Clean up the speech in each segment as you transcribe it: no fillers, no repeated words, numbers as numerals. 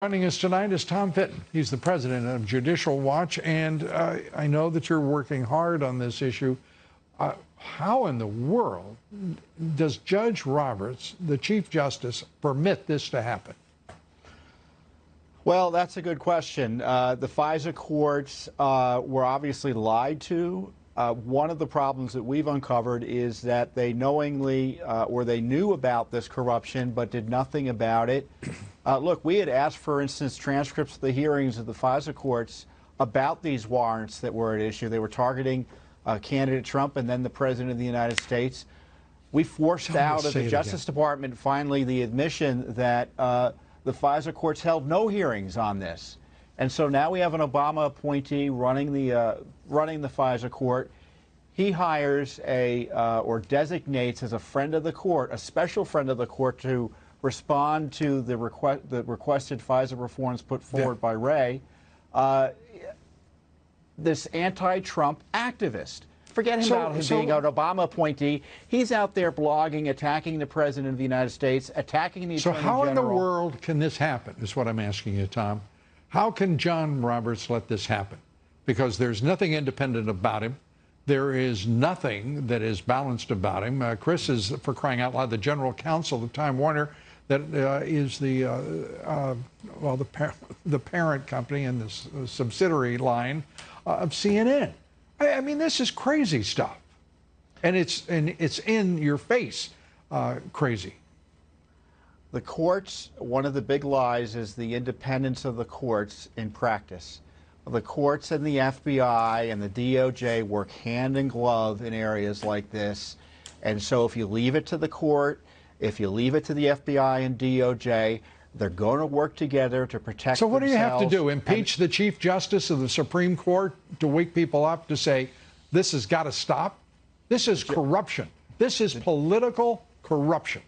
Joining us tonight is Tom Fitton. He's the president of Judicial Watch, and I know that you're working hard on this issue. How in the world does Judge Roberts, the Chief Justice, permit this to happen? Well, that's a good question. The FISA courts were obviously lied to. One of the problems that we've uncovered is that they knowingly or they knew about this corruption but did nothing about it. Look, we had asked, for instance, transcripts of the hearings of the FISA courts about these warrants that were at issue. They were targeting candidate Trump and then the President of the United States. We forced out of the Justice Department finally the admission that the FISA courts held no hearings on this. And so now we have an Obama appointee running the FISA court. He hires or designates as a friend of the court, a special friend of the court, to respond to the requested FISA reforms put forward by Wray. This anti-Trump activist. Forget about him being an Obama appointee. He's out there blogging, attacking the President of the United States, attacking the Attorney General. So how in the world can this happen, is what I'm asking you, Tom. How can John Roberts let this happen? Because there's nothing independent about him. There is nothing that is balanced about him. Chris is, for crying out loud, the general counsel of Time Warner, that is the parent company and the subsidiary line of CNN. I mean, this is crazy stuff, and it's in your face, crazy. The courts, one of the big lies is the independence of the courts in practice. The courts and the FBI and the DOJ work hand in glove in areas like this. And so if you leave it to the court, if you leave it to the FBI and DOJ, they're going to work together to protect themselves. So what do you have to do? Impeach the Chief Justice of the Supreme Court to wake people up to say, this has got to stop? This is corruption. This is political corruption.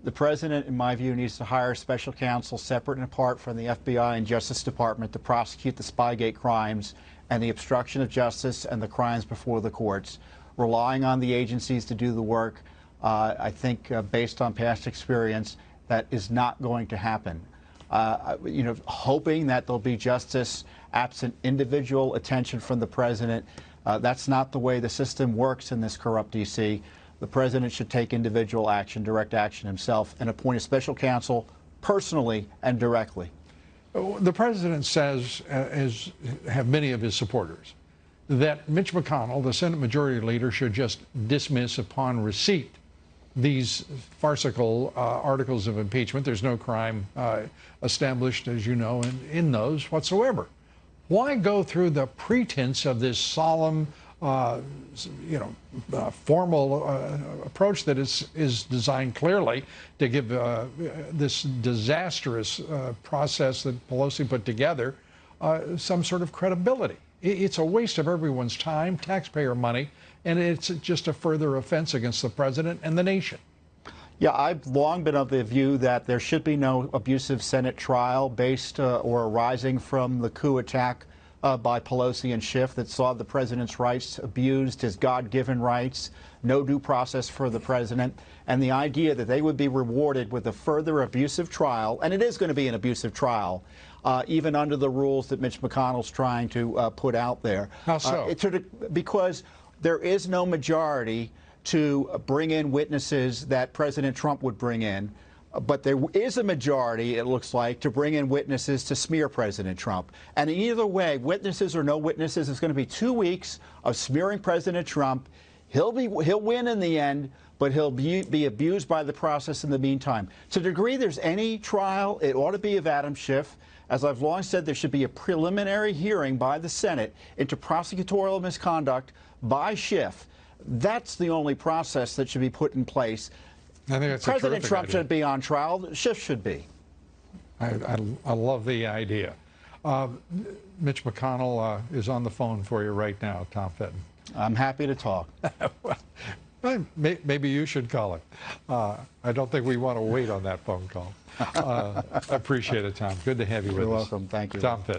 The President, in my view, needs to hire special counsel separate and apart from the FBI and Justice Department to prosecute the SCHIFF crimes and the obstruction of justice and the crimes before the courts. Relying on the agencies to do the work, I think, based on past experience, that is not going to happen. Hoping that there'll be justice absent individual attention from the President, that's not the way the system works in this corrupt D.C. The President should take individual action, direct action himself, and appoint a special counsel personally and directly. The President says, as have many of his supporters, that Mitch McConnell, the Senate Majority Leader, should just dismiss upon receipt these farcical articles of impeachment. There's no crime established, as you know, in those whatsoever. Why go through the pretense of this solemn, formal approach that is designed clearly to give this disastrous process that Pelosi put together some sort of credibility? It's a waste of everyone's time, taxpayer money, and it's just a further offense against the President and the nation. Yeah, I've long been of the view that there should be no abusive Senate trial based or arising from the coup attack by Pelosi and SCHIFF that saw the President's rights abused, his God-given rights, no due process for the President, and the idea that they would be rewarded with a further abusive trial, and it is going to be an abusive trial, even under the rules that Mitch McConnell's trying to put out there. How so? Because there is no majority to bring in witnesses that President Trump would bring in. But there is a majority, it looks like, to bring in witnesses to smear President Trump. And either way, witnesses or no witnesses, it's going to be 2 weeks of smearing President Trump. He'll win in the end, but he'll be abused by the process in the meantime. To the degree there's any trial, it ought to be of Adam Schiff. As I've long said, there should be a preliminary hearing by the Senate into prosecutorial misconduct by Schiff. That's the only process that should be put in place. I think that's President Trump should be on trial. Schiff should be. I love the idea. Mitch McConnell is on the phone for you right now, Tom Fitton. I'm happy to talk. Well, maybe you should call it. I don't think we want to wait on that phone call. I appreciate it, Tom. Good to have you with us. You're welcome. Thank you. Tom Fitton.